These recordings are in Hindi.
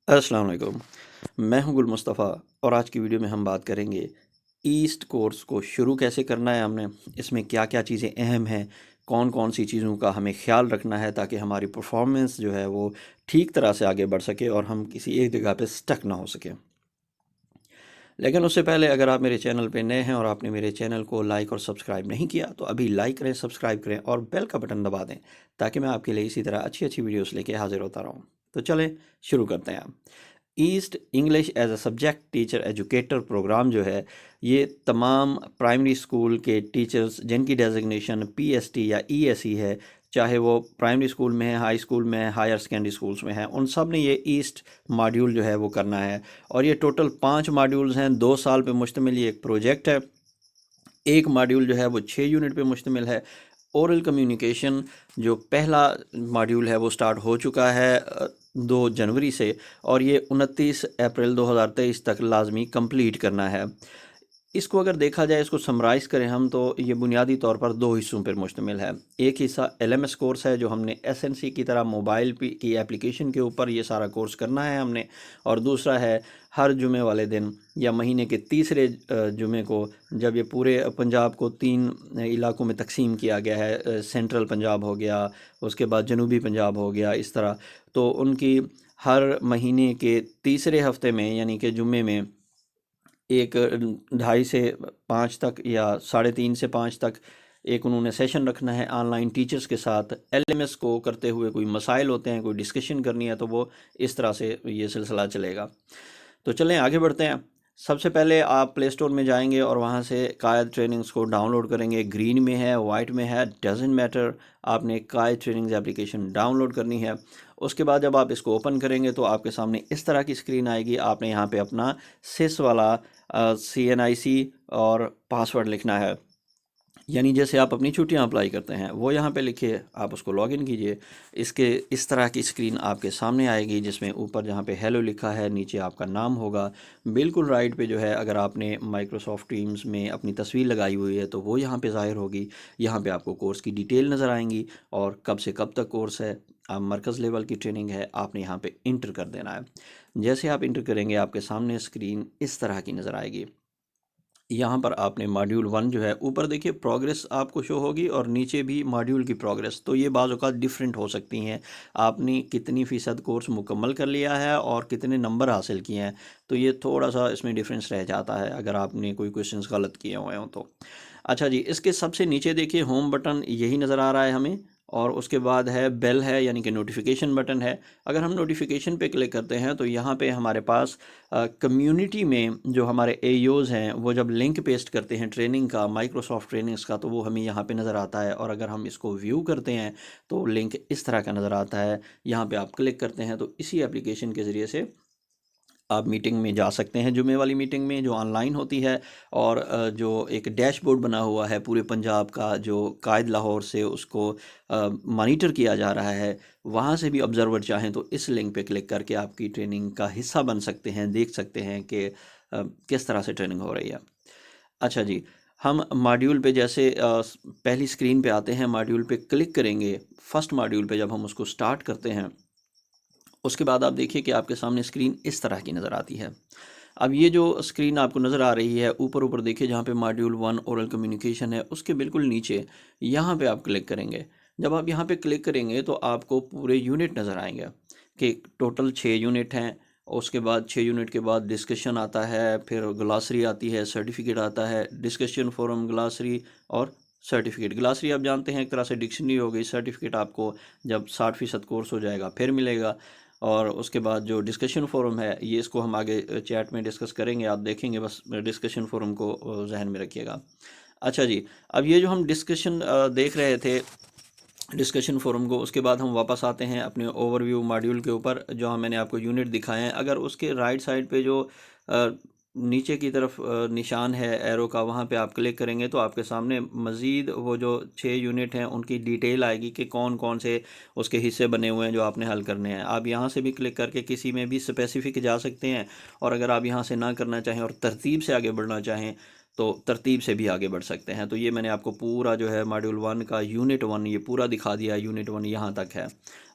अस्सलाम वालेकुम। मैं हूं गुल मुस्तफ़ा और आज की वीडियो में हम बात करेंगे ईस्ट कोर्स को शुरू कैसे करना है हमने, इसमें क्या क्या चीज़ें अहम हैं, कौन कौन सी चीज़ों का हमें ख्याल रखना है ताकि हमारी परफॉर्मेंस जो है वो ठीक तरह से आगे बढ़ सके और हम किसी एक जगह पे स्टक ना हो सके। लेकिन उससे पहले अगर आप मेरे चैनल पे नए हैं और आपने मेरे चैनल को लाइक और सब्सक्राइब नहीं किया तो अभी लाइक करें, सब्सक्राइब करें और बेल का बटन दबा दें ताकि मैं आपके लिए इसी तरह अच्छी अच्छी वीडियोस लेके हाजिर होता रहूं। तो चलें शुरू करते हैं। East English as a subject teacher educator programme जो है ये तमाम प्राइमरी स्कूल के टीचर्स जिनकी डेजिग्नेशन पीएसटी या ईएसई है, चाहे वो प्राइमरी स्कूल में है, हाई स्कूल में है, हायर सेकेंडरी स्कूल्स में है, उन सब ने ये ईस्ट मॉड्यूल जो है वो करना है। और ये टोटल 5 मॉड्यूल्स हैं, 2 साल पे मुश्तमिल ये एक प्रोजेक्ट है। एक मॉड्यूल जो है वो 6 यूनिट पे मुश्तमिल है। ओरल कम्युनिकेशन जो पहला मॉड्यूल है वो स्टार्ट हो चुका है 2 जनवरी से, और ये 29 अप्रैल 2023 तक लाजमी कंप्लीट करना है। इसको अगर देखा जाए, इसको समराइज़ करें हम, तो ये बुनियादी तौर पर 2 हिस्सों पर मुश्तमिल है। एक हिस्सा एलएमएस कोर्स है जो हमने एसएनसी की तरह मोबाइल की एप्लीकेशन के ऊपर ये सारा कोर्स करना है हमने, और दूसरा है हर जुमे वाले दिन या महीने के तीसरे जुमे को, जब ये पूरे पंजाब को 3 इलाकों में तकसीम किया गया है, सेंट्रल पंजाब हो गया, उसके बाद जनूबी पंजाब हो गया, इस तरह, तो उनकी हर महीने के तीसरे हफ्ते में यानी कि जुमे में एक 2:30 से 5 तक या 3:30 से 5 तक एक उन्होंने सेशन रखना है ऑनलाइन टीचर्स के साथ। एलएमएस को करते हुए कोई मसाइल होते हैं, कोई डिस्कशन करनी है, तो वो इस तरह से ये सिलसिला चलेगा। तो चलें आगे बढ़ते हैं। सबसे पहले आप प्ले स्टोर में जाएंगे और वहाँ से कायद ट्रेनिंग्स को डाउनलोड करेंगे। ग्रीन में है, वाइट में है, डजेंट मैटर, आपने कायद ट्रेनिंग्स एप्लीकेशन डाउनलोड करनी है। उसके बाद जब आप इसको ओपन करेंगे तो आपके सामने इस तरह की स्क्रीन आएगी। आपने यहाँ पे अपना सिस वाला CNIC और पासवर्ड लिखना है, यानी जैसे आप अपनी छुट्टियां अप्लाई करते हैं वो यहाँ पे लिखिए, आप उसको लॉगिन कीजिए। इसके इस तरह की स्क्रीन आपके सामने आएगी जिसमें ऊपर जहाँ पे हेलो लिखा है, नीचे आपका नाम होगा। बिल्कुल राइट पे जो है, अगर आपने माइक्रोसॉफ्ट टीम्स में अपनी तस्वीर लगाई हुई है तो वो यहाँ पे ज़ाहिर होगी। यहाँ पे आपको कोर्स की डिटेल नज़र आएंगी और कब से कब तक कोर्स है, मरकज़ लेवल की ट्रेनिंग है, आपने यहाँ पे इंटर कर देना है। जैसे आप इंटर करेंगे आपके सामने स्क्रीन इस तरह की नज़र आएगी। यहाँ पर आपने मॉड्यूल 1 जो है, ऊपर देखिए प्रोग्रेस आपको शो होगी और नीचे भी मॉड्यूल की प्रोग्रेस, तो ये बाज़ औक़ात डिफरेंट हो सकती हैं। आपने कितनी फ़ीसद कोर्स मुकम्मल कर लिया है और कितने नंबर हासिल किए हैं, तो ये थोड़ा सा इसमें डिफरेंस रह जाता है अगर आपने कोई क्वेश्चंस गलत किए हुए हों तो। अच्छा जी, इसके सबसे नीचे देखिए होम बटन यही नज़र आ रहा है हमें, और उसके बाद है बेल है यानी कि नोटिफिकेशन बटन है। अगर हम नोटिफिकेशन पे क्लिक करते हैं तो यहाँ पे हमारे पास कम्युनिटी में जो हमारे एओज़ हैं वो जब लिंक पेस्ट करते हैं ट्रेनिंग का, माइक्रोसॉफ्ट ट्रेनिंग्स का, तो वो हमें यहाँ पे नज़र आता है। और अगर हम इसको व्यू करते हैं तो लिंक इस तरह का नज़र आता है। यहाँ पे आप क्लिक करते हैं तो इसी एप्लीकेशन के ज़रिए से आप मीटिंग में जा सकते हैं, जुमे वाली मीटिंग में जो ऑनलाइन होती है। और जो एक डैशबोर्ड बना हुआ है पूरे पंजाब का, जो कायद लाहौर से उसको मॉनिटर किया जा रहा है, वहाँ से भी ऑब्ज़र्वर चाहें तो इस लिंक पे क्लिक करके आपकी ट्रेनिंग का हिस्सा बन सकते हैं, देख सकते हैं कि किस तरह से ट्रेनिंग हो रही है। अच्छा जी, हम मॉड्यूल पे जैसे पहली स्क्रीन पे आते हैं, मॉड्यूल पे क्लिक करेंगे। फर्स्ट मॉड्यूल पे जब हम उसको स्टार्ट करते हैं, उसके बाद आप देखिए कि आपके सामने स्क्रीन इस तरह की नज़र आती है। अब ये जो स्क्रीन आपको नज़र आ रही है, ऊपर ऊपर देखिए जहाँ पे मॉड्यूल 1 ओरल कम्युनिकेशन है, उसके बिल्कुल नीचे यहाँ पे आप क्लिक करेंगे। जब आप यहाँ पे क्लिक करेंगे तो आपको पूरे यूनिट नज़र आएंगे कि टोटल 6 यूनिट हैं। उसके बाद 6 यूनिट के बाद डिस्कशन आता है, फिर ग्लासरी आती है, सर्टिफिकेट आता है, डिस्कशन फोरम, ग्लासरी और सर्टिफिकेट। ग्लासरी आप जानते हैं एक तरह से डिक्शनरी हो गई। सर्टिफिकेट आपको जब 60% कोर्स हो जाएगा फिर मिलेगा। और उसके बाद जो डिस्कशन फोरम है, ये इसको हम आगे चैट में डिस्कस करेंगे, आप देखेंगे, बस डिस्कशन फोरम को जहन में रखिएगा। अच्छा जी, अब ये जो हम डिस्कशन देख रहे थे, डिस्कशन फोरम को, उसके बाद हम वापस आते हैं अपने ओवरव्यू मॉड्यूल के ऊपर जहाँ मैंने आपको यूनिट दिखाए हैं। अगर उसके राइट साइड पे जो अ, नीचे की तरफ निशान है एरो का, वहाँ पे आप क्लिक करेंगे तो आपके सामने मज़ीद वो जो 6 यूनिट हैं उनकी डिटेल आएगी कि कौन कौन से उसके हिस्से बने हुए हैं जो आपने हल करने हैं। आप यहाँ से भी क्लिक करके किसी में भी स्पेसिफिक जा सकते हैं, और अगर आप यहाँ से ना करना चाहें और तरतीब से आगे बढ़ना चाहें तो तरतीब से भी आगे बढ़ सकते हैं। तो ये मैंने आपको पूरा जो है मॉड्यूल 1 का यूनिट 1 ये पूरा दिखा दिया। यूनिट 1 यहाँ तक है।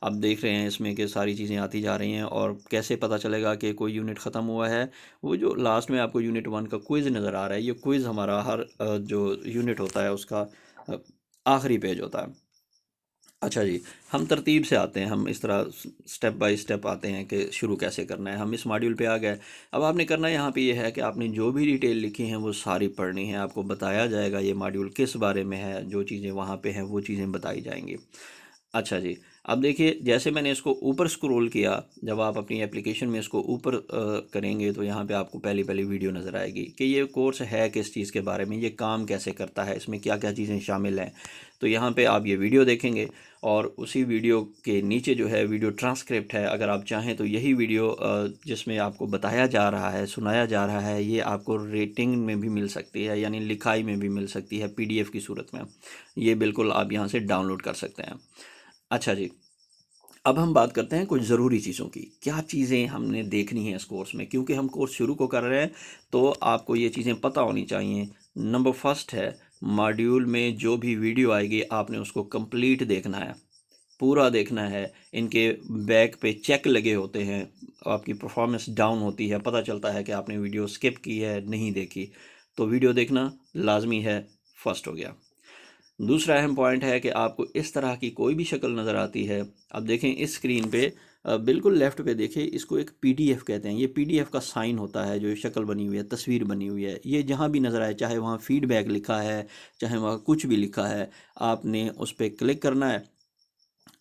अब देख रहे हैं इसमें कि सारी चीज़ें आती जा रही हैं। और कैसे पता चलेगा कि कोई यूनिट ख़त्म हुआ है? वो जो लास्ट में आपको यूनिट 1 का क्विज़ नज़र आ रहा है, ये क्विज़ हमारा हर जो यूनिट होता है उसका अ, आखिरी पेज होता है। अच्छा जी, हम तरतीब से आते हैं, हम इस तरह स्टेप बाय स्टेप आते हैं कि शुरू कैसे करना है। हम इस मॉड्यूल पे आ गए। अब आपने करना यहाँ पे ये है कि आपने जो भी डिटेल लिखी हैं वो सारी पढ़नी है। आपको बताया जाएगा ये मॉड्यूल किस बारे में है, जो चीज़ें वहाँ पे हैं वो चीज़ें बताई जाएंगी। अच्छा जी, अब देखिए जैसे मैंने इसको ऊपर स्क्रॉल किया, जब आप अपनी एप्लीकेशन में इसको ऊपर करेंगे तो यहाँ पे आपको पहली पहली वीडियो नज़र आएगी कि ये कोर्स है किस चीज़ के बारे में, ये काम कैसे करता है, इसमें क्या क्या चीज़ें शामिल हैं। तो यहाँ पे आप ये वीडियो देखेंगे और उसी वीडियो के नीचे जो है वीडियो ट्रांसक्रिप्ट है। अगर आप चाहें तो यही वीडियो जिसमें आपको बताया जा रहा है, सुनाया जा रहा है, ये आपको रेटिंग में भी मिल सकती है, यानी लिखाई में भी मिल सकती है PDF की सूरत में। ये बिल्कुल आप यहाँ से डाउनलोड कर सकते हैं। अच्छा जी, अब हम बात करते हैं कुछ ज़रूरी चीज़ों की। क्या चीज़ें हमने देखनी है इस कोर्स में, क्योंकि हम कोर्स शुरू को कर रहे हैं तो आपको ये चीज़ें पता होनी चाहिए। नंबर फर्स्ट है, मॉड्यूल में जो भी वीडियो आएगी आपने उसको कंप्लीट देखना है, पूरा देखना है। इनके बैक पे चेक लगे होते हैं, आपकी परफॉर्मेंस डाउन होती है, पता चलता है कि आपने वीडियो स्किप की है, नहीं देखी। तो वीडियो देखना लाजमी है, फर्स्ट हो गया। दूसरा अहम पॉइंट है कि आपको इस तरह की कोई भी शक्ल नज़र आती है। अब देखें इस स्क्रीन पे बिल्कुल लेफ़्ट पे देखिए, इसको एक PDF कहते हैं। ये PDF का साइन होता है, जो शक्ल बनी हुई है, तस्वीर बनी हुई है। ये जहाँ भी नज़र आए, चाहे वहाँ फीडबैक लिखा है, चाहे वहाँ कुछ भी लिखा है, आपने उस पर क्लिक करना है।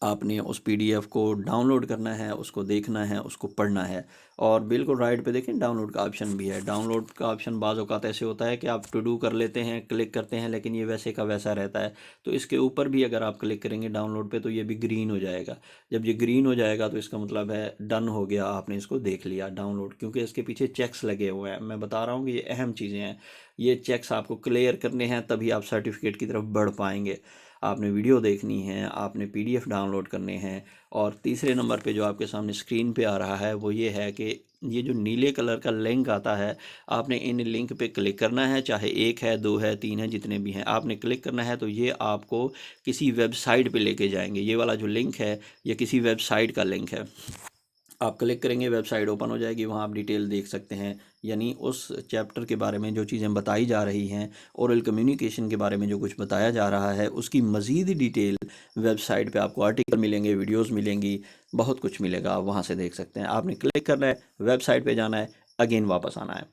आपने उस PDF को डाउनलोड करना है, उसको देखना है, उसको पढ़ना है। और बिल्कुल राइट पे देखें डाउनलोड का ऑप्शन भी है। डाउनलोड का ऑप्शन बाज़ औक़ात ऐसे होता है कि आप टू डू कर लेते हैं, क्लिक करते हैं, लेकिन ये वैसे का वैसा रहता है। तो इसके ऊपर भी अगर आप क्लिक करेंगे डाउनलोड पे तो ये भी ग्रीन हो जाएगा। जब ये ग्रीन हो जाएगा तो इसका मतलब है डन हो गया, आपने इसको देख लिया डाउनलोड, क्योंकि इसके पीछे चेक्स लगे हुए हैं। मैं बता रहा हूँ कि ये अहम चीज़ें हैं। ये चेक्स आपको क्लियर करने हैं, तभी आप सर्टिफिकेट की तरफ बढ़ पाएंगे। आपने वीडियो देखनी है, आपने PDF डाउनलोड करने हैं। और तीसरे नंबर पे जो आपके सामने स्क्रीन पे आ रहा है वो ये है कि ये जो नीले कलर का लिंक आता है, आपने इन लिंक पे क्लिक करना है। चाहे 1 है, 2 है, 3 है, जितने भी हैं, आपने क्लिक करना है। तो ये आपको किसी वेबसाइट पे लेके जाएंगे। ये वाला जो लिंक है ये किसी वेबसाइट का लिंक है। आप क्लिक करेंगे, वेबसाइट ओपन हो जाएगी, वहाँ आप डिटेल देख सकते हैं। यानी उस चैप्टर के बारे में जो चीज़ें बताई जा रही हैं, ओरल कम्युनिकेशन के बारे में जो कुछ बताया जा रहा है, उसकी मज़ीद डिटेल वेबसाइट पे आपको आर्टिकल मिलेंगे, वीडियोस मिलेंगी, बहुत कुछ मिलेगा, आप वहाँ से देख सकते हैं। आपने क्लिक करना है, वेबसाइट पे जाना है, अगेन वापस आना है।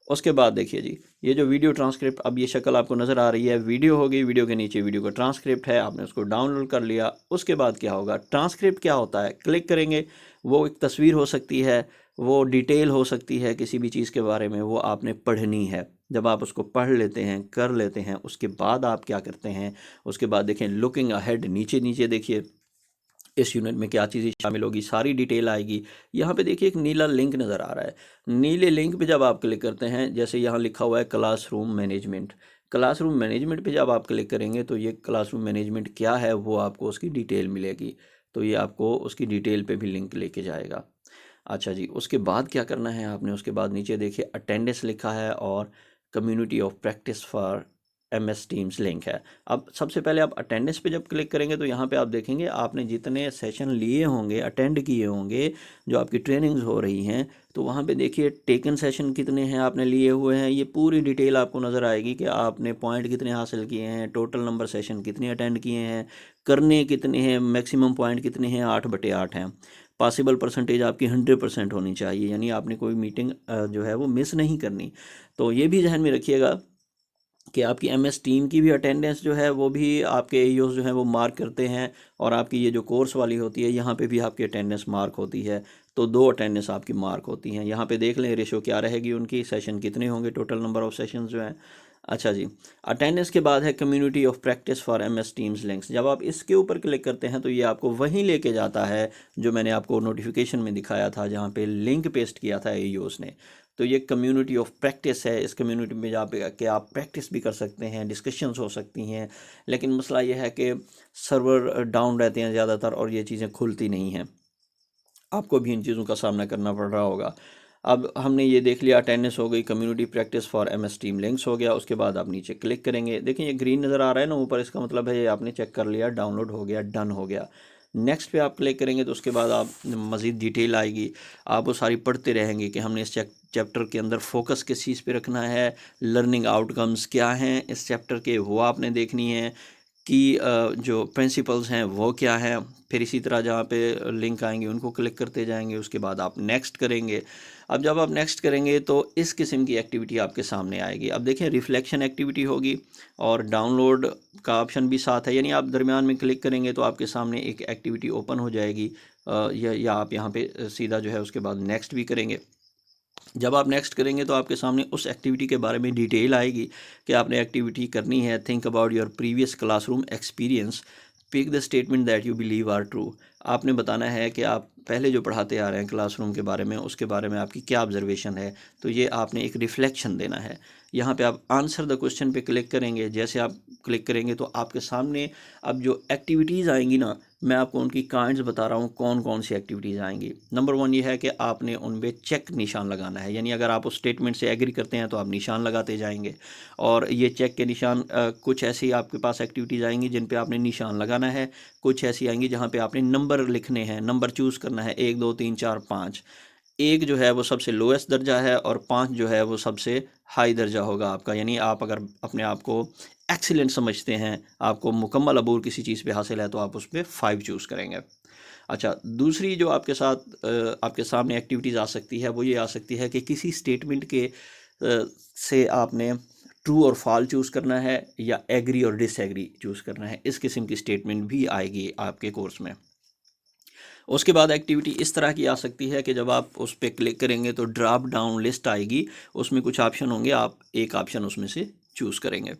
उसके बाद देखिए जी, ये जो वीडियो ट्रांसक्रिप्ट, अब ये शक्ल आपको नज़र आ रही है, वीडियो होगी, वीडियो के नीचे वीडियो का ट्रांसक्रिप्ट है, आपने उसको डाउनलोड कर लिया। उसके बाद क्या होगा, ट्रांसक्रिप्ट क्या होता है, क्लिक करेंगे, वो एक तस्वीर हो सकती है, वो डिटेल हो सकती है किसी भी चीज़ के बारे में, वो आपने पढ़नी है। जब आप उसको पढ़ लेते हैं, कर लेते हैं, उसके बाद आप क्या करते हैं, उसके बाद देखें लुकिंग अहेड, नीचे नीचे देखिए इस यूनिट में क्या चीज़ें शामिल होगी, सारी डिटेल आएगी। यहाँ पे देखिए एक नीला लिंक नज़र आ रहा है। नीले लिंक पे जब आप क्लिक करते हैं, जैसे यहाँ लिखा हुआ है क्लासरूम मैनेजमेंट, क्लासरूम मैनेजमेंट पे जब आप क्लिक करेंगे तो ये क्लासरूम मैनेजमेंट क्या है वो आपको उसकी डिटेल मिलेगी। तो ये आपको उसकी डिटेल पे भी लिंक लेके जाएगा। अच्छा जी, उसके बाद क्या करना है आपने, उसके बाद नीचे देखिए अटेंडेंस लिखा है और community of practice for MS teams link है। अब सबसे पहले आप अटेंडेंस पे जब क्लिक करेंगे तो यहाँ पे आप देखेंगे आपने जितने सेशन लिए होंगे, अटेंड किए होंगे, जो आपकी ट्रेनिंग्स हो रही हैं, तो वहाँ पे देखिए टेकन सेशन कितने हैं आपने लिए हुए हैं, ये पूरी डिटेल आपको नज़र आएगी कि आपने पॉइंट कितने हासिल किए हैं, टोटल नंबर सेशन कितने अटेंड किए हैं, करने कितने हैं, मैक्सिमम पॉइंट कितने हैं, 8/8 हैं। पॉसिबल परसेंटेज आपकी 100% होनी चाहिए, यानी आपने कोई मीटिंग जो है वो मिस नहीं करनी। तो ये भी ध्यान में रखिएगा कि आपकी MS टीम की भी अटेंडेंस जो है वो भी आपके AEOs जो हैं वो मार्क करते हैं। और आपकी ये जो कोर्स वाली होती है, यहाँ पे भी आपकी अटेंडेंस मार्क होती है। तो 2 अटेंडेंस आपकी मार्क होती हैं। यहाँ पे देख लें रेशो क्या रहेगी उनकी, सेशन कितने होंगे, टोटल नंबर ऑफ सेशंस जो हैं। अच्छा जी, अटेंडेंस के बाद है community of practice for MS teams links. जब आप इसके ऊपर क्लिक करते हैं तो ये आपको वहीं लेके जाता है जो मैंने आपको नोटिफिकेशन में दिखाया था, जहाँ पे लिंक पेस्ट किया था AEOs ने। तो ये कम्युनिटी ऑफ प्रैक्टिस है। इस कम्युनिटी में जा के आप प्रैक्टिस भी कर सकते हैं, डिस्कशंस हो सकती हैं। लेकिन मसला ये है कि सर्वर डाउन रहते हैं ज़्यादातर और ये चीज़ें खुलती नहीं हैं। आपको भी इन चीज़ों का सामना करना पड़ रहा होगा। अब हमने ये देख लिया, अटेंडेंस हो गई, community practice for MS team links हो गया। उसके बाद आप नीचे क्लिक करेंगे, देखिए ये ग्रीन नज़र आ रहा है ना ऊपर, इसका मतलब है ये आपने चेक कर लिया, डाउनलोड हो गया, डन हो गया। नेक्स्ट पे आप क्लिक करेंगे तो उसके बाद आप मज़ीद डिटेल आएगी, आप वो सारी पढ़ते रहेंगे कि हमने इस चैप्टर के अंदर फोकस किस चीज़ पे रखना है, लर्निंग आउटकम्स क्या हैं इस चैप्टर के, वो आपने देखनी है कि जो प्रिंसिपल्स हैं वो क्या हैं। फिर इसी तरह जहाँ पे लिंक आएंगे उनको क्लिक करते जाएंगे, उसके बाद आप नेक्स्ट करेंगे। अब जब आप नेक्स्ट करेंगे तो इस किस्म की एक्टिविटी आपके सामने आएगी। अब देखें रिफ्लेक्शन एक्टिविटी होगी और डाउनलोड का ऑप्शन भी साथ है, यानी आप दरमियान में क्लिक करेंगे तो आपके सामने एक एक्टिविटी ओपन हो जाएगी, या आप यहाँ पे सीधा जो है उसके बाद नेक्स्ट भी करेंगे। जब आप नेक्स्ट करेंगे तो आपके सामने उस एक्टिविटी के बारे में डिटेल आएगी कि आपने एक्टिविटी करनी है। Think about your previous classroom experience, pick the statement that you believe are true. आपने बताना है कि आप पहले जो पढ़ाते आ रहे हैं क्लासरूम के बारे में, उसके बारे में आपकी क्या ऑब्जर्वेशन है, तो ये आपने एक रिफ्लेक्शन देना है। यहाँ पे आप आंसर द क्वेश्चन पे क्लिक करेंगे। जैसे आप क्लिक करेंगे तो आपके सामने अब जो एक्टिविटीज़ आएंगी ना, मैं आपको उनकी काइंड्स बता रहा हूँ कौन कौन सी एक्टिविटीज़ आएंगी। नंबर 1 ये है कि आपने उन पर चेक निशान लगाना है, यानी अगर आप उस स्टेटमेंट से एग्री करते हैं तो आप निशान लगाते जाएंगे। और ये चेक के निशान कुछ ऐसी आपके पास एक्टिविटीज़ आएंगी जिन पे आपने निशान लगाना है, कुछ ऐसी आएंगी जहाँ पे आपने नंबर लिखने हैं, नंबर चूज़ करना है, 1 2 3 4 5। एक जो है वो सबसे लोएस्ट दर्जा है और 5 जो है वो सबसे हाई दर्जा होगा आपका। यानी आप अगर अपने आप को एक्सीलेंट समझते हैं, आपको मुकम्मल अबूर किसी चीज़ पे हासिल है, तो आप उस पर 5 चूज़ करेंगे। अच्छा, दूसरी जो आपके साथ आपके सामने एक्टिविटीज़ आ सकती है वो ये आ सकती है कि किसी स्टेटमेंट के से आपने ट्रू और फॉल चूज़ करना है या एग्री और डिसएग्री चूज़ करना है। इस किस्म की स्टेटमेंट भी आएगी आपके कोर्स में। उसके बाद एक्टिविटी इस तरह की आ सकती है कि जब आप उस पर क्लिक करेंगे तो ड्रॉप डाउन लिस्ट आएगी, उसमें कुछ ऑप्शन होंगे, आप एक ऑप्शन उसमें से चूज़ करेंगे।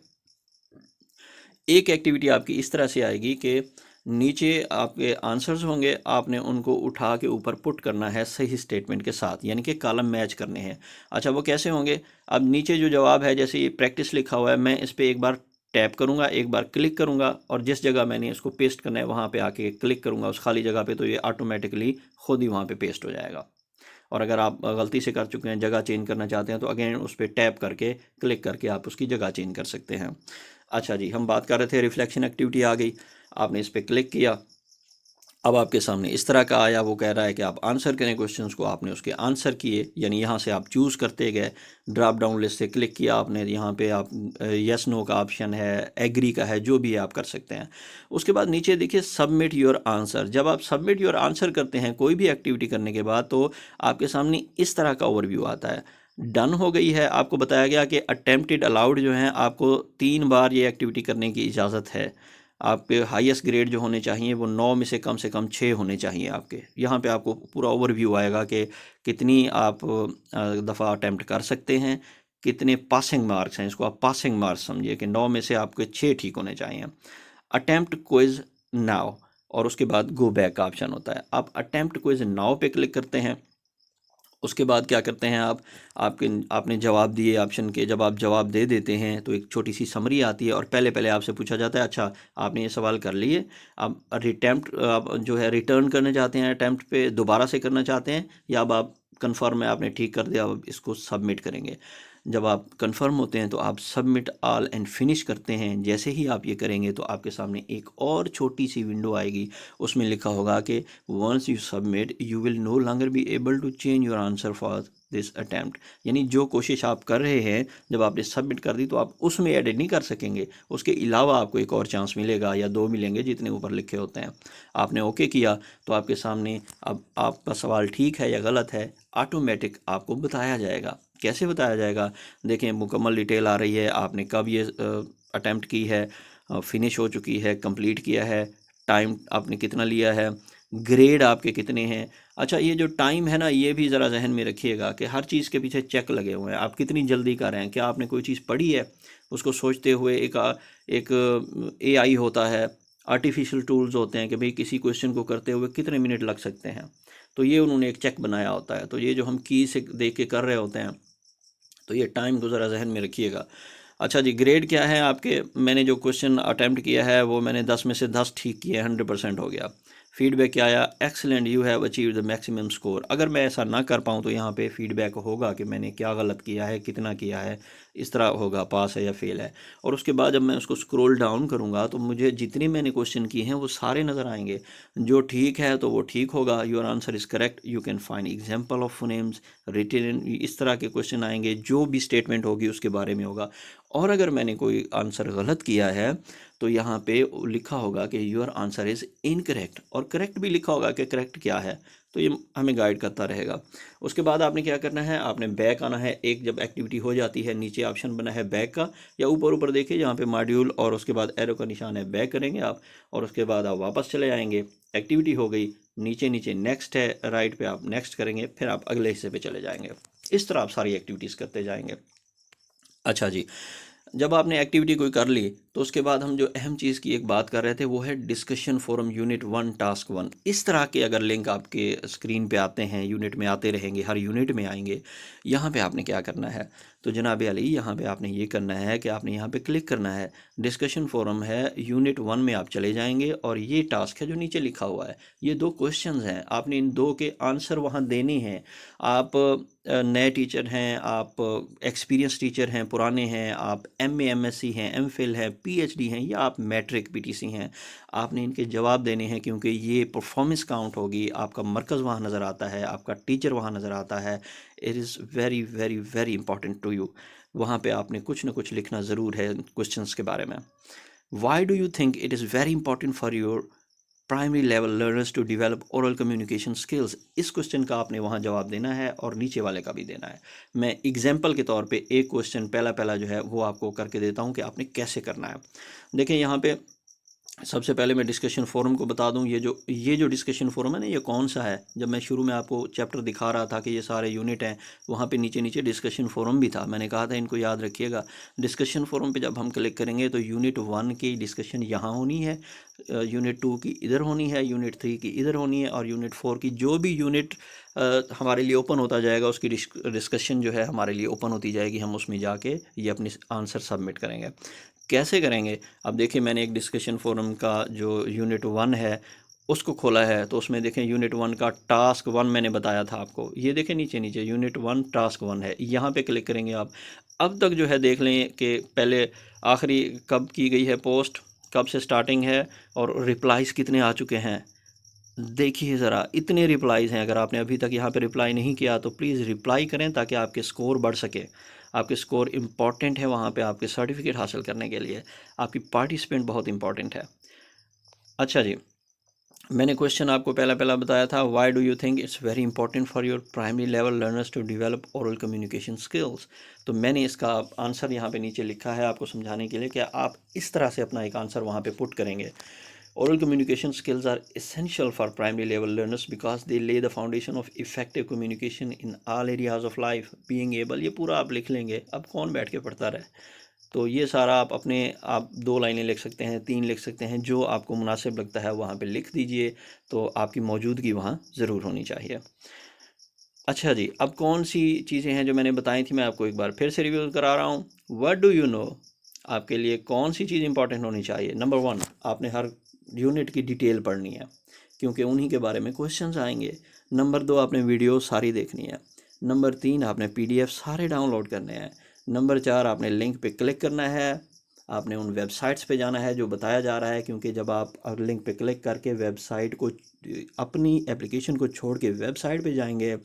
एक एक्टिविटी आपकी इस तरह से आएगी कि नीचे आपके आंसर्स होंगे, आपने उनको उठा के ऊपर पुट करना है सही स्टेटमेंट के साथ, यानी कि कॉलम मैच करने हैं। अच्छा, वो कैसे होंगे? अब नीचे जो जवाब है, जैसे ये प्रैक्टिस लिखा हुआ है, मैं इस पर एक बार टैप करूंगा, एक बार क्लिक करूंगा और जिस जगह मैंने इसको पेस्ट करना है वहाँ पे आके क्लिक करूंगा उस खाली जगह पे, तो ये ऑटोमेटिकली खुद ही वहाँ पे पेस्ट हो जाएगा। और अगर आप गलती से कर चुके हैं, जगह चेंज करना चाहते हैं, तो अगेन उस पर टैप करके क्लिक करके आप उसकी जगह चेंज कर सकते हैं। अच्छा जी, हम बात कर रहे थे रिफ्लेक्शन एक्टिविटी आ गई, आपने इस पर क्लिक किया, अब आपके सामने इस तरह का आया। वो कह रहा है कि आप आंसर करें क्वेश्चंस को, आपने उसके आंसर किए, यानी यहाँ से आप चूज़ करते गए। ड्रॉप डाउन लिस्ट से क्लिक किया आपने, यहाँ पे आप यस नो का ऑप्शन है, एग्री का है, जो भी आप कर सकते हैं। उसके बाद नीचे देखिए सबमिट योर आंसर। जब आप सबमिट योर आंसर करते हैं कोई भी एक्टिविटी करने के बाद, तो आपके सामने इस तरह का ओवरव्यू आता है। डन हो गई है, आपको बताया गया कि अटेम्प्टेड अलाउड जो है, आपको 3 बार ये एक्टिविटी करने की इजाज़त है। आपके हाईएस्ट ग्रेड जो होने चाहिए वो 9 में से कम 6 होने चाहिए आपके। यहाँ पे आपको पूरा ओवरव्यू आएगा कि कितनी आप दफ़ा अटैम्प्ट कर सकते हैं, कितने पासिंग मार्क्स हैं। इसको आप पासिंग मार्क्स समझिए कि 9 में से आपके 6 ठीक होने चाहिए। अटैम्प्ट क्विज नाउ, और उसके बाद गो बैक का ऑप्शन होता है। आप अटैम्प्ट क्विज नाउ पे क्लिक करते हैं, उसके बाद क्या करते हैं आपने जवाब दिए ऑप्शन के, जब आप जवाब दे देते हैं तो एक छोटी सी समरी आती है और पहले पहले आपसे पूछा जाता है, अच्छा आपने ये सवाल कर लिए, अब अटैम्प्ट आप जो है रिटर्न करना चाहते हैं, अटैम्प्ट पे दोबारा से करना चाहते हैं, या अब आप कन्फर्म है, आपने ठीक कर दिया, अब इसको सबमिट करेंगे। जब आप कंफर्म होते हैं तो आप सबमिट ऑल एंड फिनिश करते हैं। जैसे ही आप ये करेंगे तो आपके सामने एक और छोटी सी विंडो आएगी, उसमें लिखा होगा कि once you submit you will no longer be able to change your answer for this attempt. यानी जो कोशिश आप कर रहे हैं, जब आपने सबमिट कर दी तो आप उसमें एडिट नहीं कर सकेंगे, उसके अलावा आपको एक और चांस मिलेगा या 2 मिलेंगे जितने ऊपर लिखे होते हैं। आपने ओके किया तो आपके सामने अब आपका सवाल ठीक है या गलत है ऑटोमेटिक आपको बताया जाएगा। कैसे बताया जाएगा? देखें, मुकम्मल डिटेल आ रही है, आपने कब ये अटैम्प्ट की है, फिनिश हो चुकी है, कंप्लीट किया है, टाइम आपने कितना लिया है, ग्रेड आपके कितने हैं। अच्छा, ये जो टाइम है ना, ये भी ज़रा जहन में रखिएगा कि हर चीज़ के पीछे चेक लगे हुए हैं। आप कितनी जल्दी कर रहे हैं, क्या आपने कोई चीज़ पढ़ी है, उसको सोचते हुए एक AI होता है, आर्टिफिशियल टूल्स होते हैं कि भाई किसी क्वेश्चन को करते हुए कितने मिनट लग सकते हैं, तो ये उन्होंने एक चेक बनाया होता है। तो ये जो हम की से देख के कर रहे होते हैं, तो ये टाइम को ज़रा जहन में रखिएगा। अच्छा जी, ग्रेड क्या है आपके? मैंने जो क्वेश्चन अटैम्प्ट किया है वो मैंने 10 में से 10 ठीक किए, 100% हो गया। फीडबैक क्या आया, excellent, you have achieve the maximum score. अगर मैं ऐसा ना कर पाऊँ तो यहाँ पे फीडबैक होगा कि मैंने क्या गलत किया है, कितना किया है, इस तरह होगा पास है या फेल है। और उसके बाद जब मैं उसको स्क्रॉल डाउन करूँगा तो मुझे जितने मैंने क्वेश्चन किए हैं वो सारे नज़र आएंगे। जो ठीक है तो वो ठीक होगा, your answer is correct, you can find example of phonemes written, इस तरह के क्वेश्चन आएंगे, जो भी स्टेटमेंट होगी उसके बारे में होगा। और अगर मैंने कोई आंसर गलत किया है तो यहाँ पे लिखा होगा कि योर आंसर इज़ इनकरेक्ट, और करेक्ट भी लिखा होगा कि करेक्ट क्या है, तो ये हमें गाइड करता रहेगा। उसके बाद आपने क्या करना है, आपने बैक आना है। एक जब एक्टिविटी हो जाती है, नीचे ऑप्शन बना है बैक का, या ऊपर ऊपर देखिए जहाँ पे मॉड्यूल और उसके बाद एरो का निशान है, बैक करेंगे आप, और उसके बाद आप वापस चले आएंगे। एक्टिविटी हो गई, नीचे नीचे नेक्स्ट है, राइट पे आप नेक्स्ट करेंगे, फिर आप अगले हिस्से पे चले जाएंगे। इस तरह आप सारी एक्टिविटीज़ करते जाएंगे। अच्छा जी, जब आपने एक्टिविटी कोई कर ली तो उसके बाद हम जो अहम चीज़ की एक बात कर रहे थे वो है डिस्कशन फोरम यूनिट 1 टास्क 1। इस तरह के अगर लिंक आपके स्क्रीन पे आते हैं, यूनिट में आते रहेंगे, हर यूनिट में आएंगे, यहाँ पे आपने क्या करना है, तो जनाब अली यहाँ पे आपने ये करना है कि आपने यहाँ पे क्लिक करना है, डिस्कशन फोरम है, यूनिट 1 में आप चले जाएंगे, और ये टास्क है जो नीचे लिखा हुआ है, ये 2 क्वेश्चंस हैं, आपने इन 2 के आंसर वहाँ देने हैं। आप नए टीचर हैं, आप एक्सपीरियंस टीचर हैं, पुराने हैं, आप MA MSc हैं, MPhil हैं, PhD हैं, या आप मैट्रिक PTC हैं, आपने इनके जवाब देने हैं, क्योंकि ये परफॉर्मेंस काउंट होगी। आपका मरकज़ वहाँ नज़र आता है, आपका टीचर वहाँ नज़र आता है। It is very very very important to you. वहाँ पे आपने कुछ ना कुछ लिखना ज़रूर है क्वेश्चंस के बारे में। Why do you think it is very important for your primary level learners to develop oral communication skills? इस क्वेश्चन का आपने वहाँ जवाब देना है, और नीचे वाले का भी देना है। मैं एग्जाम्पल के तौर पे एक क्वेश्चन पहला जो है वो आपको करके देता हूँ कि आपने कैसे करना है। देखिए यहाँ पे सबसे पहले मैं डिस्कशन फोरम को बता दूं, ये जो डिस्कशन फोरम है ना, ये कौन सा है। जब मैं शुरू में आपको चैप्टर दिखा रहा था कि ये सारे यूनिट हैं, वहाँ पे नीचे नीचे डिस्कशन फोरम भी था, मैंने कहा था इनको याद रखिएगा। डिस्कशन फोरम पे जब हम क्लिक करेंगे तो यूनिट 1 की डिस्कशन यहाँ होनी है, यूनिट 2 की इधर होनी है, यूनिट 3 की इधर होनी है, और यूनिट 4 की जो भी यूनिट हमारे लिए ओपन होता जाएगा उसकी डिस्कशन जो है हमारे लिए ओपन होती जाएगी, हम उसमें जाके ये अपनी आंसर सबमिट करेंगे। कैसे करेंगे, अब देखिए मैंने एक डिस्कशन फोरम का जो यूनिट 1 है उसको खोला है, तो उसमें देखें यूनिट 1 का टास्क 1 मैंने बताया था आपको, ये देखें नीचे नीचे यूनिट 1 टास्क 1 है, यहाँ पे क्लिक करेंगे आप। अब तक जो है देख लें कि पहले आखिरी कब की गई है पोस्ट, कब से स्टार्टिंग है, और रिप्लाईज़ कितने आ चुके हैं। देखिए ज़रा, इतने रिप्लाईज़ हैं। अगर आपने अभी तक यहाँ पे रिप्लाई नहीं किया तो प्लीज़ रिप्लाई करें, ताकि आपके स्कोर बढ़ सके। आपके स्कोर इम्पॉर्टेंट है वहाँ पे आपके सर्टिफिकेट हासिल करने के लिए, आपकी पार्टिसिपेंट बहुत इंपॉर्टेंट है। अच्छा जी, मैंने क्वेश्चन आपको पहला पहला बताया था, why do you think it's very important for your primary level learners to develop oral communication skills. तो मैंने इसका आंसर यहाँ पे नीचे लिखा है आपको समझाने के लिए कि आप इस तरह से अपना एक आंसर वहाँ पे पुट करेंगे। Oral communication skills are essential for primary level learners because they lay the foundation of effective communication in all areas of life. Being able, ये पूरा आप लिख लेंगे, अब कौन बैठ के पढ़ता रहे। तो ये सारा आप 2 लाइनें लिख सकते हैं, 3 लिख सकते हैं, जो आपको मुनासिब लगता है वहाँ पे लिख दीजिए। तो आपकी मौजूदगी वहाँ ज़रूर होनी चाहिए। अच्छा जी, अब कौन सी चीज़ें हैं जो मैंने बताई थी, मैं आपको एक बार फिर से रिव्यू करा रहा हूँ। व्हाट डू यू नो, आपके लिए कौन सी चीज़ इंपॉर्टेंट होनी चाहिए। नंबर 1, आपने हर यूनिट की डिटेल पढ़नी है, क्योंकि उन्हीं के बारे में क्वेश्चंस आएंगे। नंबर 2, आपने वीडियो सारी देखनी है। नंबर 3, आपने PDF सारे डाउनलोड करने हैं। नंबर 4, आपने लिंक पे क्लिक करना है, आपने उन वेबसाइट्स पे जाना है जो बताया जा रहा है, क्योंकि जब आप लिंक पे क्लिक करके वेबसाइट को, अपनी एप्लीकेशन को छोड़ के वेबसाइट पे जाएंगे,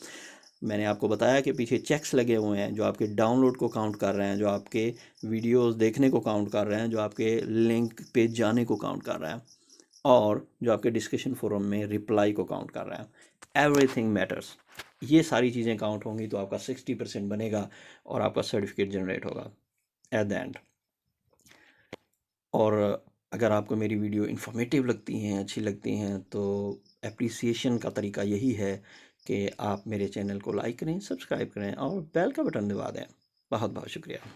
मैंने आपको बताया कि पीछे चेक्स लगे हुए हैं जो आपके डाउनलोड को काउंट कर रहे हैं, जो आपके वीडियोस देखने को काउंट कर रहे हैं, जो आपके लिंक पे जाने को काउंट कर रहे हैं, और जो आपके डिस्कशन फोरम में रिप्लाई को काउंट कर रहे हैं। Everything matters. ये सारी चीज़ें काउंट होंगी तो आपका 60% बनेगा, और आपका सर्टिफिकेट जनरेट होगा एट द एंड। और अगर आपको मेरी वीडियो इन्फॉर्मेटिव लगती हैं, अच्छी लगती हैं, तो एप्रिसिएशन का तरीका यही है कि आप मेरे चैनल को लाइक करें, सब्सक्राइब करें, और बेल का बटन दबा दें। बहुत बहुत शुक्रिया।